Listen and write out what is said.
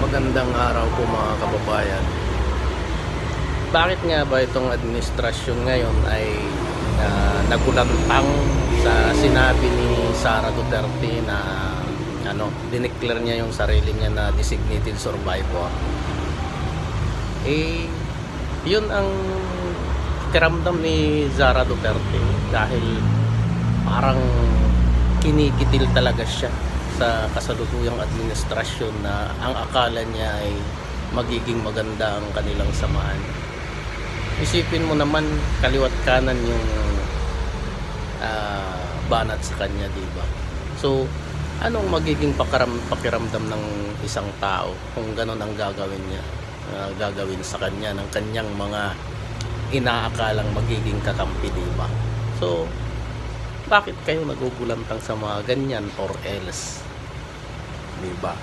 Magandang araw po mga kababayan. Bakit nga ba itong administrasyon ngayon ay nagulantang sa sinabi ni Sara Duterte na dineclare niya yung sarili niya na designated survivor? Yun ang kiramdam ni Sara Duterte dahil parang kinikitil talaga siya sa kasalukuyang administrasyon na ang akala niya ay magiging maganda ang kanilang samahan. Isipin mo naman, kaliwat kanan yung banat sa kanya, diba? So, anong magiging pakiramdam ng isang tao kung ganon ang gagawin niya, gagawin sa kanya ng kanyang mga inaakalang magiging kakampi, diba? So, bakit kayo nagugulantang sa mga ganyan or else? Diba?